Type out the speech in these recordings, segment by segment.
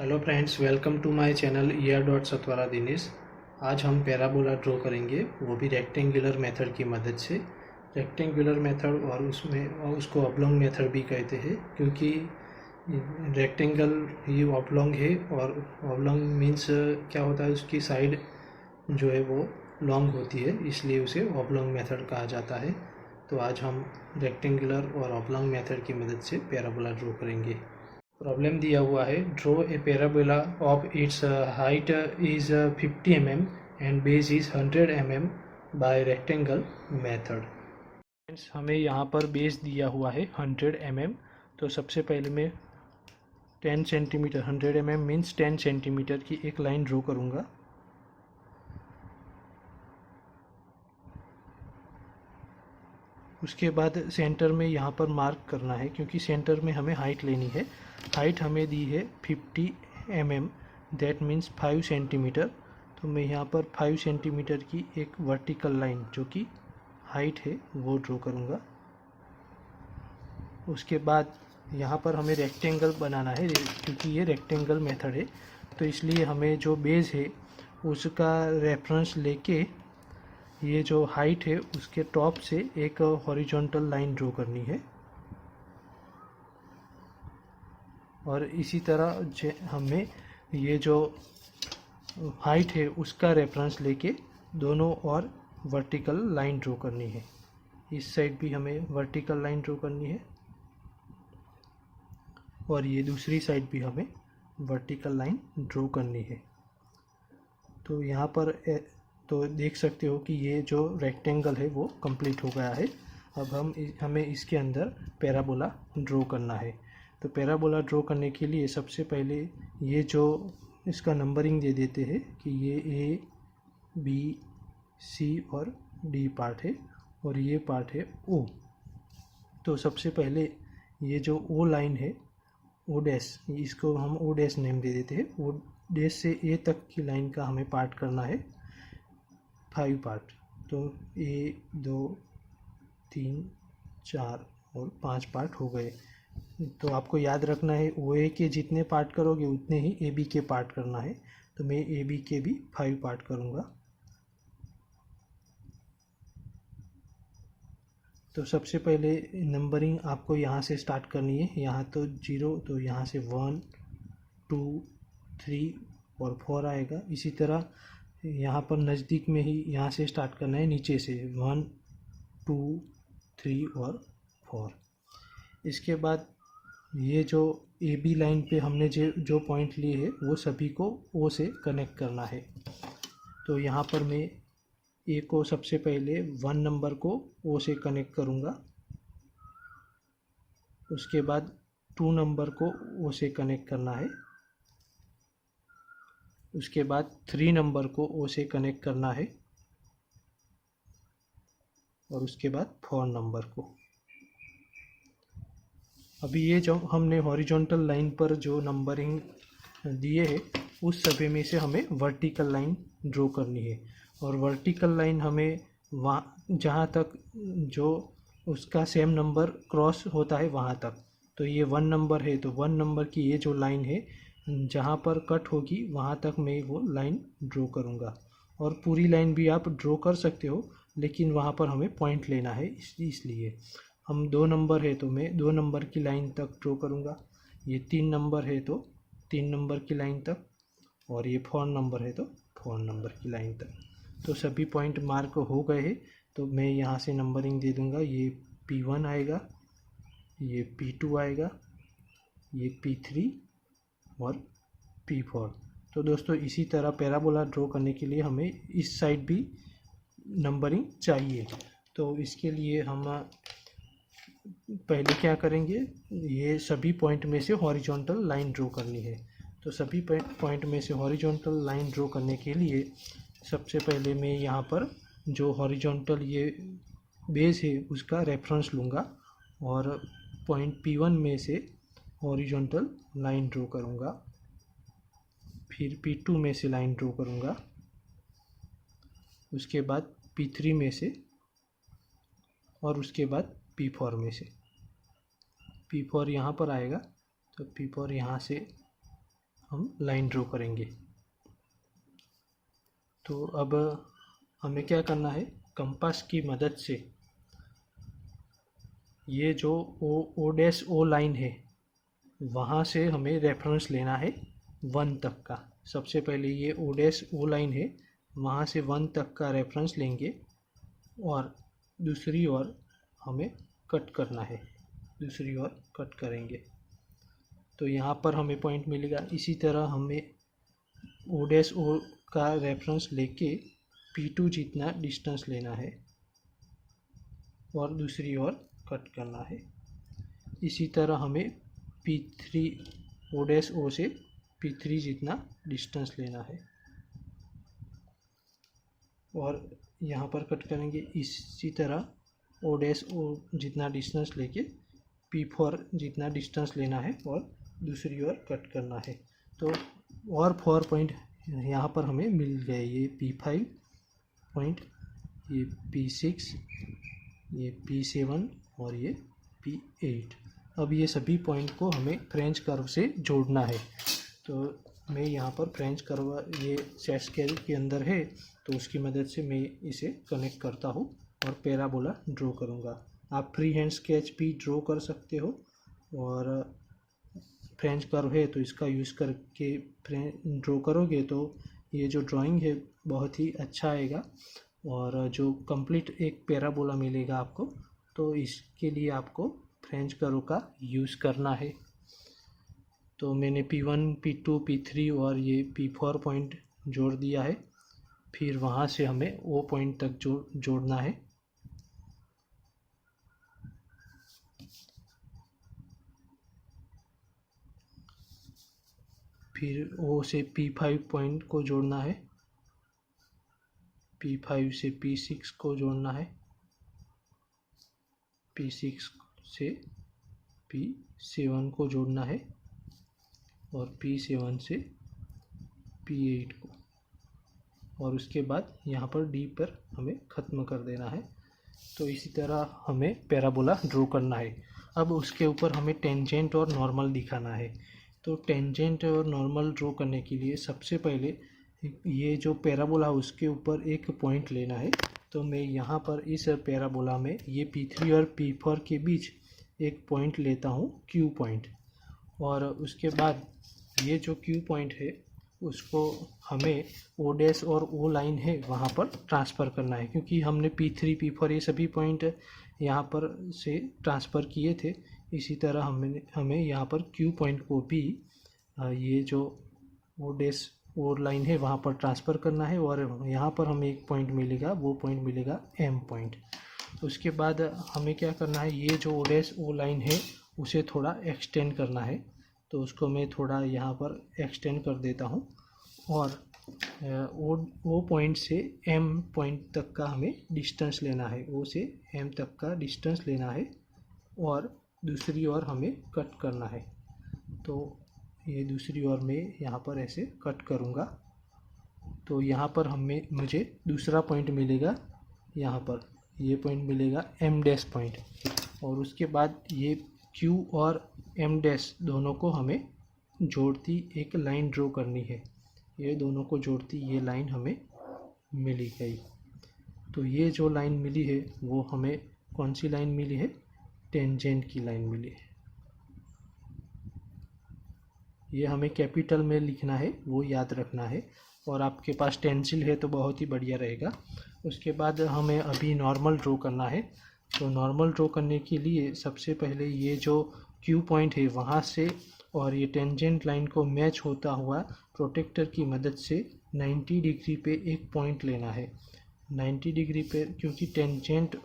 Hello friends, welcome to my channel year dot Satwara Dinesh. आज हम parabola draw करेंगे, वो भी रेक्टेंगुलर मेथड की मदद से। रेक्टेंगुलर मेथड और उसको ऑब्लॉन्ग मेथड भी कहते हैं, क्योंकि रेक्टेंगल ही ऑब्लॉन्ग है और ऑब्लॉन्ग मीन्स क्या होता है, उसकी साइड जो है वो लॉन्ग होती है, इसलिए उसे ऑब्लॉन्ग मेथड कहा जाता है। तो आज हम रेक्टेंगुलर और ऑब्लॉन्ग मेथड की मदद से पैराबोला ड्रॉ करेंगे। प्रॉब्लम दिया हुआ है, draw a parabola of its height is 50 mm and base is 100 mm by rectangle method. Friends, हमें यहाँ पर बेस दिया हुआ है 100 mm। तो सबसे पहले मैं 10 सेंटीमीटर, 100 mm मीन्स 10 सेंटीमीटर की एक लाइन ड्रॉ करूँगा। उसके बाद सेंटर में यहाँ पर मार्क करना है, क्योंकि सेंटर में हमें हाइट लेनी है। हाइट हमें दी है 50 mm, दैट मीन्स 5 सेंटीमीटर। तो मैं यहाँ पर 5 सेंटीमीटर की एक वर्टिकल लाइन जो कि हाइट है वो ड्रॉ करूँगा। उसके बाद यहाँ पर हमें रेक्टेंगल बनाना है, क्योंकि ये रेक्टेंगल मेथड है, तो इसलिए हमें जो बेस है उसका रेफरेंस लेके ये जो हाइट है उसके टॉप से एक हॉरिजॉन्टल लाइन ड्रॉ करनी है। और इसी तरह हमें ये जो हाइट है उसका रेफरेंस लेके दोनों और वर्टिकल लाइन ड्रॉ करनी है। इस साइड भी हमें वर्टिकल लाइन ड्रॉ करनी है और ये दूसरी साइड भी हमें वर्टिकल लाइन ड्रॉ करनी है। तो यहाँ पर तो देख सकते हो कि ये जो रेक्टेंगल है वो कंप्लीट हो गया है। अब हमें इसके अंदर पैराबोला ड्रॉ करना है। तो पैराबोला ड्रॉ करने के लिए सबसे पहले ये जो इसका नंबरिंग दे देते हैं कि ये ए बी सी और डी पार्ट है और ये पार्ट है ओ। तो सबसे पहले ये जो ओ लाइन है, ओ डैश, इसको हम ओ डैश नेम दे देते हैं। ओ डैश से ए तक की लाइन का हमें पार्ट करना है 5 पार्ट। तो 1 2 3 4 और 5 पार्ट हो गए। तो आपको याद रखना है, ओ ए के जितने पार्ट करोगे उतने ही ए बी के पार्ट करना है। तो मैं ए बी के भी 5 पार्ट करूँगा। तो सबसे पहले नंबरिंग आपको यहाँ से स्टार्ट करनी है। यहाँ तो 0, तो यहाँ से 1 2 3 और 4 आएगा। इसी तरह यहाँ पर नज़दीक में ही यहाँ से स्टार्ट करना है, नीचे से 1 2 3 और 4। इसके बाद ये जो ए बी लाइन पे हमने जो पॉइंट लिए है वो सभी को ओ से कनेक्ट करना है। तो यहाँ पर मैं ए को सबसे पहले 1 नंबर को ओ से कनेक्ट करूँगा। उसके बाद 2 नंबर को ओ से कनेक्ट करना है। उसके बाद 3 नंबर को ओ से कनेक्ट करना है और उसके बाद 4 नंबर को। अभी ये जो हमने हॉरिजॉन्टल लाइन पर जो नंबरिंग दिए है उस सभी में से हमें वर्टिकल लाइन ड्रॉ करनी है। और वर्टिकल लाइन हमें वहाँ जहाँ तक जो उसका सेम नंबर क्रॉस होता है वहाँ तक। तो ये 1 नंबर है, तो 1 नंबर की ये जो लाइन है जहाँ पर कट होगी वहाँ तक मैं वो लाइन ड्रॉ करूँगा। और पूरी लाइन भी आप ड्रॉ कर सकते हो, लेकिन वहाँ पर हमें पॉइंट लेना है, इसलिए हम 2 नंबर है तो मैं 2 नंबर की लाइन तक ड्रॉ करूँगा। ये 3 नंबर है तो 3 नंबर की लाइन तक, और ये 4 नंबर है तो 4 नंबर की लाइन तक। तो सभी पॉइंट मार्क हो गए हैं, तो मैं यहाँ से नंबरिंग दे दूँगा। ये P1 आएगा, ये P2 आएगा, ये P3 और P4। तो दोस्तों, इसी तरह पैराबोला ड्रॉ करने के लिए हमें इस साइड भी नंबरिंग चाहिए। तो इसके लिए हम पहले क्या करेंगे, ये सभी पॉइंट में से हॉरिजॉन्टल लाइन ड्रॉ करनी है। तो सभी पॉइंट में से हॉरिजॉन्टल लाइन ड्रॉ करने के लिए सबसे पहले मैं यहाँ पर जो हॉरिजॉन्टल ये बेस है उसका रेफरेंस लूँगा और पॉइंट P1 में से हॉरिजॉन्टल लाइन ड्रॉ करूँगा। फिर P2 में से लाइन ड्रॉ करूँगा। उसके बाद P3 में से, और उसके बाद P4 में से। P4 यहाँ पर आएगा, तो P4 यहाँ से हम लाइन ड्रॉ करेंगे। तो अब हमें क्या करना है, कंपास की मदद से ये जो ओ डैश ओ लाइन है वहाँ से हमें रेफरेंस लेना है 1 तक का। सबसे पहले ये ओ डैश ओ लाइन है, वहाँ से 1 तक का रेफरेंस लेंगे और दूसरी ओर हमें कट करना है, दूसरी ओर कट करेंगे तो यहाँ पर हमें पॉइंट मिलेगा। इसी तरह हमें ओ डैश ओ का रेफरेंस लेके P2 जितना डिस्टेंस लेना है और दूसरी ओर कट करना है। इसी तरह हमें P3 ओ डैश ओ से P3 जितना डिस्टेंस लेना है और यहाँ पर कट करेंगे। इसी तरह ओ डैश ओ जितना डिस्टेंस लेके P4 जितना डिस्टेंस लेना है और दूसरी ओर कट करना है। तो और 4 पॉइंट यहाँ पर हमें मिल गए, ये P5 पॉइंट, ये P6, ये P7 और ये P8। अब ये सभी पॉइंट को हमें फ्रेंच कर्व से जोड़ना है। तो मैं यहाँ पर फ्रेंच कर्व ये सेट स्केल के अंदर है तो उसकी मदद से मैं इसे कनेक्ट करता हूँ और पैराबोला ड्रॉ करूँगा। आप फ्री हैंड स्केच भी ड्रॉ कर सकते हो और फ्रेंच कर्व है तो इसका यूज़ करके ड्रॉ करोगे तो ये जो ड्राइंग है बहुत ही अच्छा आएगा और जो कंप्लीट एक पैराबोला मिलेगा आपको। तो इसके लिए आपको फ्रेंच कर्व का यूज़ करना है। तो मैंने P1, P2, P3 और ये P4 पॉइंट जोड़ दिया है। फिर वहाँ से हमें वो पॉइंट तक जोड़ना है। फिर O से P5 पॉइंट को जोड़ना है, P5 से P6 को जोड़ना है, P6 से P7 को जोड़ना है और P7 से P8 को, और उसके बाद यहाँ पर D पर हमें ख़त्म कर देना है। तो इसी तरह हमें पैराबोला ड्रॉ करना है। अब उसके ऊपर हमें टेंजेंट और नॉर्मल दिखाना है। तो टेंजेंट और नॉर्मल ड्रॉ करने के लिए सबसे पहले ये जो पैराबोला है उसके ऊपर एक पॉइंट लेना है। तो मैं यहाँ पर इस पैराबोला में ये P3 और P4 के बीच एक पॉइंट लेता हूँ, Q पॉइंट, और उसके बाद ये जो Q पॉइंट है उसको हमें ओ डैश और ओ लाइन है वहाँ पर ट्रांसफ़र करना है, क्योंकि हमने P3, P4 ये सभी पॉइंट यहाँ पर से ट्रांसफ़र किए थे। इसी तरह हमें यहाँ पर Q पॉइंट को भी ये जो ओ डैश ओ लाइन है वहाँ पर ट्रांसफ़र करना है और यहाँ पर हमें एक पॉइंट मिलेगा, वो पॉइंट मिलेगा M पॉइंट। उसके बाद हमें क्या करना है, ये जो ओ डैश ओ लाइन है उसे थोड़ा एक्सटेंड करना है। तो उसको मैं थोड़ा यहाँ पर एक्सटेंड कर देता हूँ और ओ पॉइंट से M पॉइंट तक का हमें डिस्टेंस लेना है, O से M तक का डिस्टेंस लेना है और दूसरी ओर हमें कट करना है। तो ये दूसरी ओर में यहाँ पर ऐसे कट करूँगा तो यहाँ पर मुझे दूसरा पॉइंट मिलेगा, यहाँ पर ये पॉइंट मिलेगा M डैश पॉइंट, और उसके बाद ये Q और M डैश दोनों को हमें जोड़ती एक लाइन ड्रॉ करनी है। ये दोनों को जोड़ती ये लाइन हमें मिली गई। तो ये जो लाइन मिली है वो हमें कौन सी लाइन मिली है, टेंजेंट की लाइन मिली है। ये हमें कैपिटल में लिखना है, वो याद रखना है, और आपके पास टेंसिल है तो बहुत ही बढ़िया रहेगा। उसके बाद हमें अभी नॉर्मल ड्रॉ करना है। तो नॉर्मल ड्रॉ करने के लिए सबसे पहले ये जो Q पॉइंट है वहाँ से और ये टेंजेंट लाइन को मैच होता हुआ प्रोटेक्टर की मदद से 90 डिग्री पे एक पॉइंट लेना है। 90 डिग्री पे, क्योंकि टेंजेंट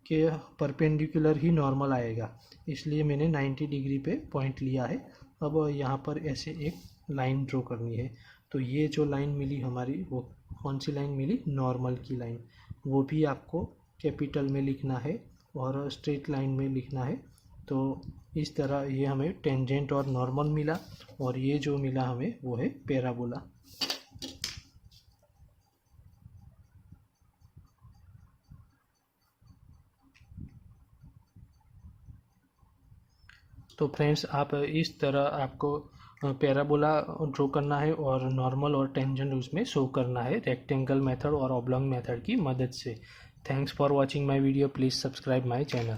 के परपेंडिकुलर ही नॉर्मल आएगा, इसलिए मैंने 90 डिग्री पे पॉइंट लिया है। अब यहाँ पर ऐसे एक लाइन ड्रॉ करनी है। तो ये जो लाइन मिली हमारी, वो कौन सी लाइन मिली, नॉर्मल की लाइन, वो भी आपको कैपिटल में लिखना है और स्ट्रेट लाइन में लिखना है। तो इस तरह ये हमें टेंजेंट और नॉर्मल मिला, और ये जो मिला हमें वो है पैराबोला। तो फ्रेंड्स, आप इस तरह आपको पैराबोला ड्रॉ करना है और नॉर्मल और टेंजेंट उसमें शो करना है रेक्टेंगल मेथड और ऑब्लॉन्ग मेथड की मदद से। Thanks for watching my video, please subscribe my channel.